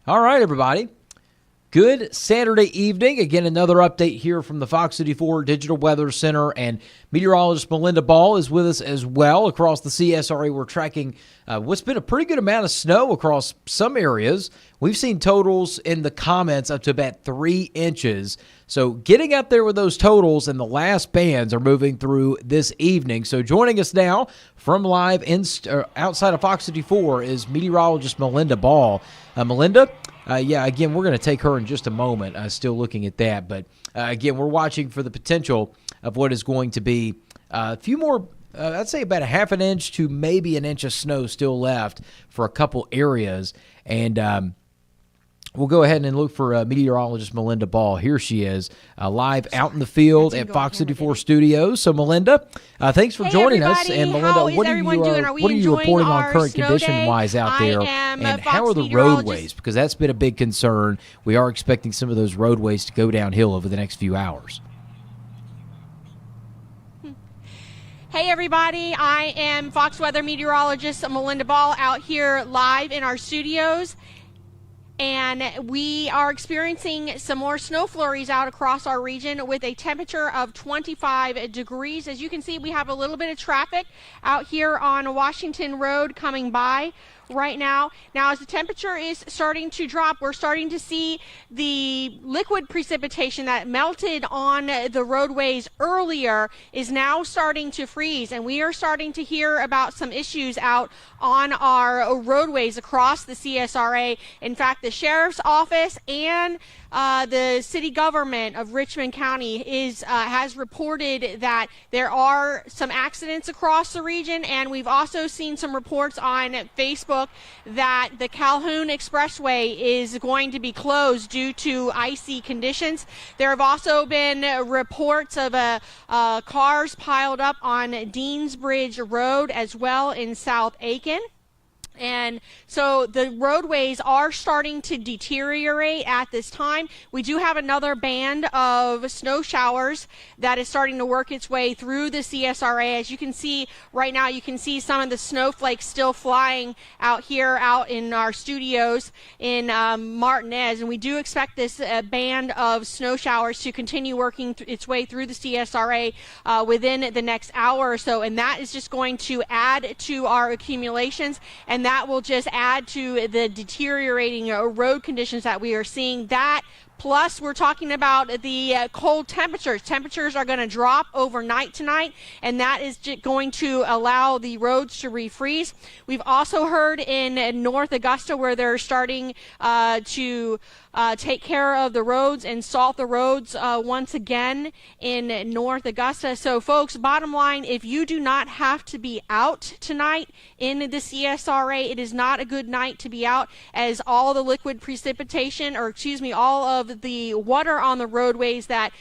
All right, everybody. Good Saturday evening. Again, another update here from the Fox 54 Digital Weather Center, and meteorologist Melinda Ball is with us as well. Across the CSRA, we're tracking what's been a pretty good amount of snow across some areas. We've seen totals in the comments up to about 3 inches. So getting up there with those totals, and the last bands are moving through this evening. So joining us now from live outside of Fox 54 is meteorologist Melinda Ball. Melinda? Again, we're going to take her in just a moment, still looking at that. But, again, we're watching for the potential of what is going to be a few more, I'd say about a half an inch to maybe an inch of snow still left for a couple areas. And we'll go ahead and look for meteorologist Melinda Ball. Here she is, live out in the field at Fox 54 Studios. So, Melinda, thanks for joining us. And, Melinda, what are you reporting on current condition-wise out there? And how are the roadways? Because that's been a big concern. We are expecting some of those roadways to go downhill over the next few hours. Hey everybody, I am Fox Weather meteorologist Melinda Ball out here live in our studios. And we are experiencing some more snow flurries out across our region with a temperature of 25 degrees. As you can see, we have a little bit of traffic out here on Washington Road coming by right now. Now, as the temperature is starting to drop, we're starting to see the liquid precipitation that melted on the roadways earlier is now starting to freeze, and we are starting to hear about some issues out on our roadways across the CSRA. In fact, the sheriff's office and the city government of Richmond County has reported that there are some accidents across the region, and we've also seen some reports on Facebook that the Calhoun Expressway is going to be closed due to icy conditions. There have also been reports of cars piled up on Deansbridge Road as well in South Aiken. And so the roadways are starting to deteriorate at this time. We do have another band of snow showers that is starting to work its way through the CSRA. As you can see right now, you can see some of the snowflakes still flying out here, out in our studios in Martinez. And we do expect this band of snow showers to continue working its way through the CSRA within the next hour or so. And that is just going to add to our accumulations, and that will just add to the deteriorating road conditions that we are seeing. That plus, we're talking about the cold temperatures. Temperatures are going to drop overnight tonight, and that is going to allow the roads to refreeze. We've also heard in North Augusta where they're starting to take care of the roads and salt the roads once again in North Augusta. So, folks, bottom line, if you do not have to be out tonight in the CSRA, it is not a good night to be out, as all the liquid precipitation, or excuse me, all of the water on the roadways that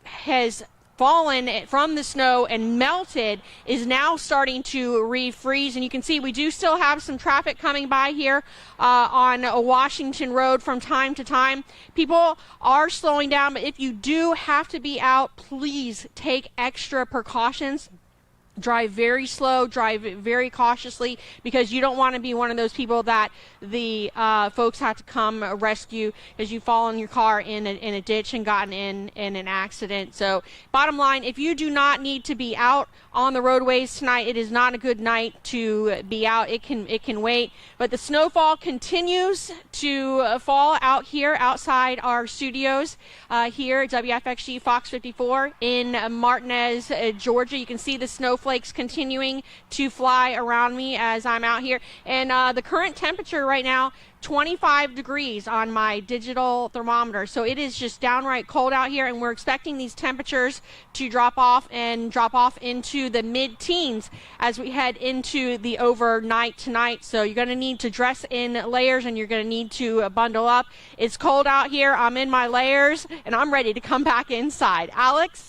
has fallen from the snow and melted is now starting to refreeze. And you can see we do still have some traffic coming by here on Washington Road from time to time. People are slowing down, but if you do have to be out, please take extra precautions. Drive very slow, drive very cautiously, because you don't want to be one of those people that the folks have to come rescue as you fall in your car in a ditch and gotten in an accident. So bottom line, if you do not need to be out on the roadways tonight, it is not a good night to be out. It can wait. But the snowfall continues to fall out here outside our studios here at WFXG Fox 54 in Martinez, Georgia. You can see the snowflakes continuing to fly around me as I'm out here. And the current temperature right now, 25 degrees on my digital thermometer. So it is just downright cold out here, and we're expecting these temperatures to drop off into the mid-teens as we head into the overnight tonight. So you're going to need to dress in layers, and you're going to need to bundle up. It's cold out here. I'm in my layers, and I'm ready to come back inside. Alex?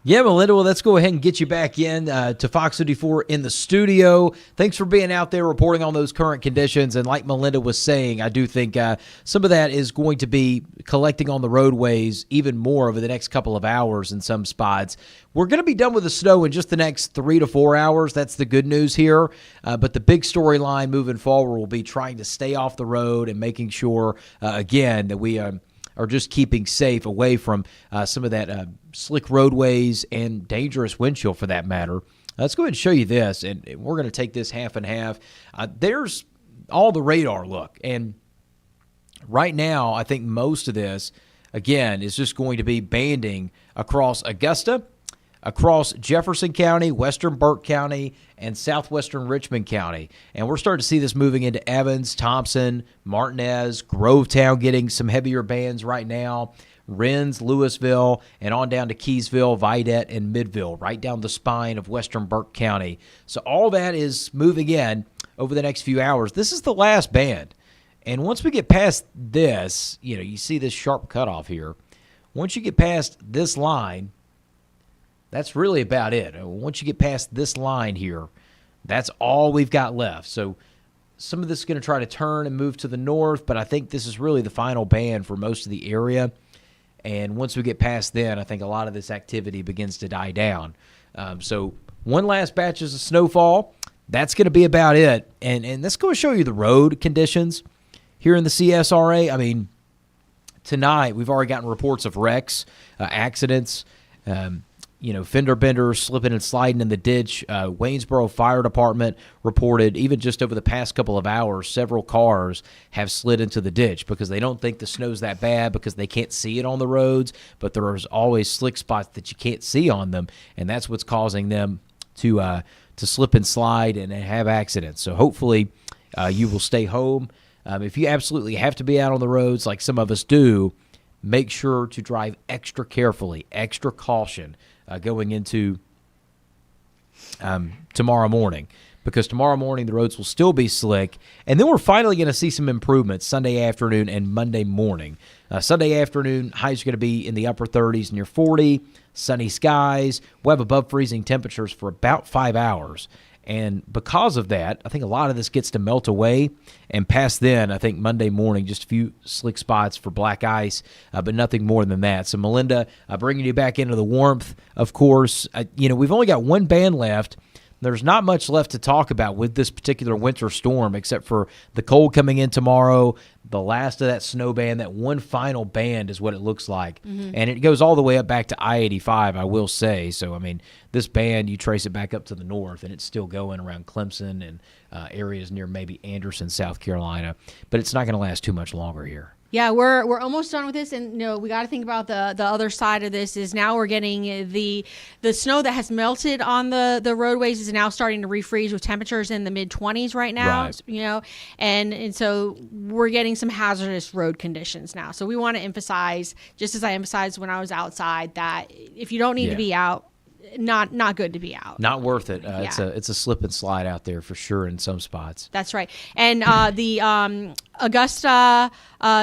Yeah, Melinda, well, let's go ahead and get you back in to Fox 54 in the studio. Thanks for being out there reporting on those current conditions. And like Melinda was saying, I do think some of that is going to be collecting on the roadways even more over the next couple of hours in some spots. We're going to be done with the snow in just the next 3 to 4 hours. That's the good news here. But the big storyline moving forward will be trying to stay off the road and making sure, again, that we are just keeping safe away from some of that slick roadways and dangerous windshield for that matter. Let's go ahead and show you this, and we're going to take this half and half. There's all the radar look, and right now I think most of this, again, is just going to be banding across Augusta, across Jefferson County, western Burke County, and southwestern Richmond County. And we're starting to see this moving into Evans, Thompson, Martinez, Grovetown getting some heavier bands right now, Rennes, Louisville, and on down to Keysville, Vidette, and Midville, right down the spine of western Burke County. So all that is moving in over the next few hours. This is the last band. And once we get past this, you see this sharp cutoff here. Once you get past this line, that's really about it. Once you get past this line here, that's all we've got left. So some of this is going to try to turn and move to the north, but I think this is really the final band for most of the area. And once we get past then, I think a lot of this activity begins to die down. So one last batch of snowfall. That's going to be about it. And let's go show you the road conditions here in the CSRA. I mean, tonight we've already gotten reports of wrecks, accidents, fender benders slipping and sliding in the ditch. Waynesboro Fire Department reported even just over the past couple of hours, several cars have slid into the ditch because they don't think the snow's that bad because they can't see it on the roads, but there's always slick spots that you can't see on them, and that's what's causing them to slip and slide and have accidents. So hopefully you will stay home. If you absolutely have to be out on the roads like some of us do, make sure to drive extra carefully, extra caution going into tomorrow morning, because tomorrow morning the roads will still be slick, and then we're finally going to see some improvements Sunday afternoon and Monday morning. Sunday afternoon, highs are going to be in the upper 30s near 40, sunny skies. We'll have above freezing temperatures for about 5 hours. And because of that, I think a lot of this gets to melt away. And past then, I think Monday morning, just a few slick spots for black ice, but nothing more than that. So, Melinda, bringing you back into the warmth, of course. We've only got one band left. There's not much left to talk about with this particular winter storm except for the cold coming in tomorrow, the last of that snow band, that one final band is what it looks like. Mm-hmm. And it goes all the way up back to I-85, I will say. So, I mean, this band, you trace it back up to the north, and it's still going around Clemson and areas near maybe Anderson, South Carolina. But it's not going to last too much longer here. Yeah, we're almost done with this, and we got to think about the other side of this. Is now we're getting the snow that has melted on the roadways is now starting to refreeze with temperatures in the mid-20s right now. Right. And so we're getting some hazardous road conditions now. So we want to emphasize, just as I emphasized when I was outside, that if you don't need to be out, not good to be out. Not worth it. It's a slip and slide out there for sure in some spots. That's right. And the Augusta,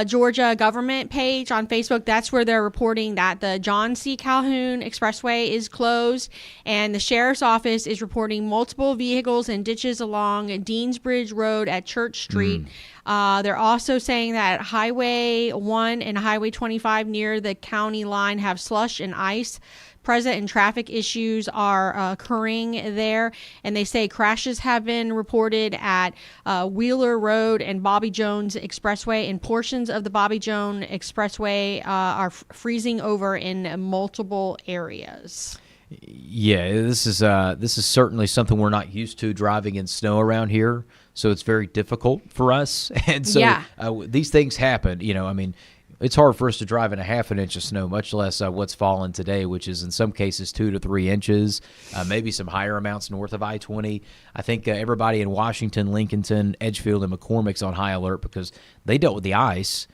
Georgia government page on Facebook, that's where they're reporting that the John C. Calhoun Expressway is closed, and the sheriff's office is reporting multiple vehicles and ditches along Deansbridge Road at Church Street. They're also saying that Highway 1 and Highway 25 near the county line have slush and ice present, and traffic issues are occurring there. And they say crashes have been reported at Wheeler Road and Bobby Jones Expressway, and portions of the Bobby Jones Expressway are freezing over in multiple areas. Yeah, this is certainly something we're not used to, driving in snow around here. So it's very difficult for us. And so these things happen. I mean, it's hard for us to drive in a half an inch of snow, much less what's fallen today, which is in some cases 2 to 3 inches, maybe some higher amounts north of I-20. I think everybody in Washington, Lincolnton, Edgefield, and McCormick's on high alert because they dealt with the ice.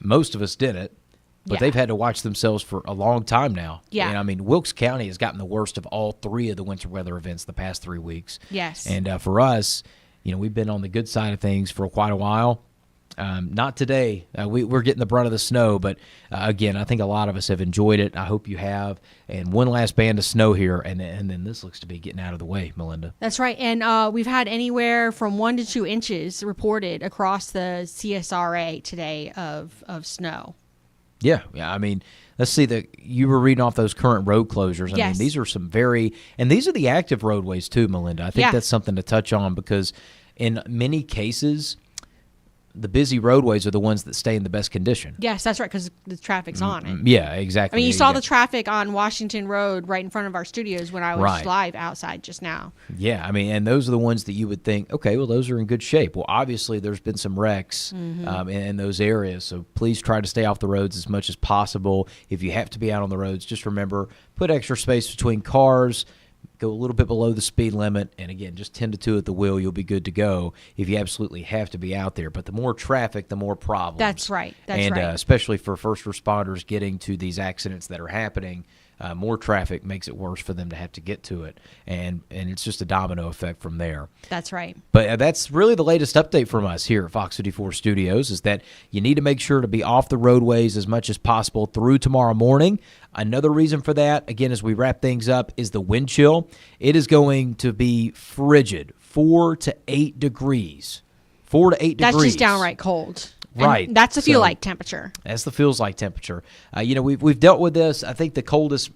Most of us didn't, but they've had to watch themselves for a long time now. Yeah. And I mean, Wilkes County has gotten the worst of all 3 of the winter weather events the past 3 weeks. Yes. And for us, we've been on the good side of things for quite a while. Not today. We're getting the brunt of the snow, but again, I think a lot of us have enjoyed it. I hope you have. And one last band of snow here, and then this looks to be getting out of the way, Melinda. That's right. And we've had anywhere from 1 to 2 inches reported across the CSRA today of snow. Yeah. I mean, let's see. You were reading off those current road closures. I mean, these are and these are the active roadways too, Melinda. I think that's something to touch on because in many cases, the busy roadways are the ones that stay in the best condition. Yes, that's right, because the traffic's on it. Yeah, exactly. I mean, you saw the traffic on Washington Road right in front of our studios when I was live outside just now. Yeah, I mean, and those are the ones that you would think, okay, well, those are in good shape. Well, obviously, there's been some wrecks in those areas, so please try to stay off the roads as much as possible. If you have to be out on the roads, just remember, put extra space between cars, go a little bit below the speed limit, and again, just 10 to 2 at the wheel. You'll be good to go if you absolutely have to be out there. But the more traffic, the more problems. That's right. And especially for first responders getting to these accidents that are happening, more traffic makes it worse for them to have to get to it. And it's just a domino effect from there. That's right. But that's really the latest update from us here at Fox 54 Studios is that you need to make sure to be off the roadways as much as possible through tomorrow morning. Another reason for that, again, as we wrap things up, is the wind chill. It is going to be frigid, 4 to 8 degrees. 4 to 8 degrees. That's just downright cold. Right. And that's the feel-like temperature. That's the feels-like temperature. We've dealt with this. I think the coldest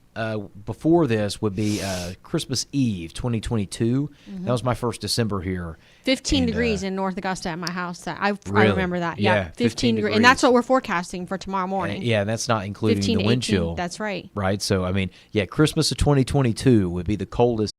before this would be Christmas Eve, 2022. That was my first December here. 15 degrees in North Augusta at my house. I remember that. Yeah, 15 degrees. And that's what we're forecasting for tomorrow morning. And that's not including the wind chill. That's right. Right. So, I mean, Christmas of 2022 would be the coldest.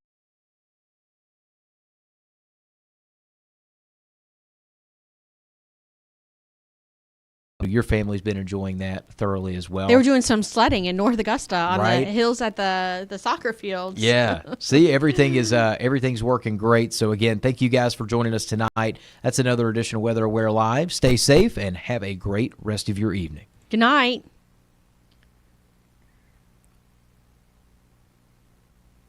Your family's been enjoying that thoroughly as well. They were doing some sledding in North Augusta on the hills at the soccer fields. Yeah. See, everything's working great. So again, thank you guys for joining us tonight. That's another edition of Weather Aware Live. Stay safe and have a great rest of your evening. Good night.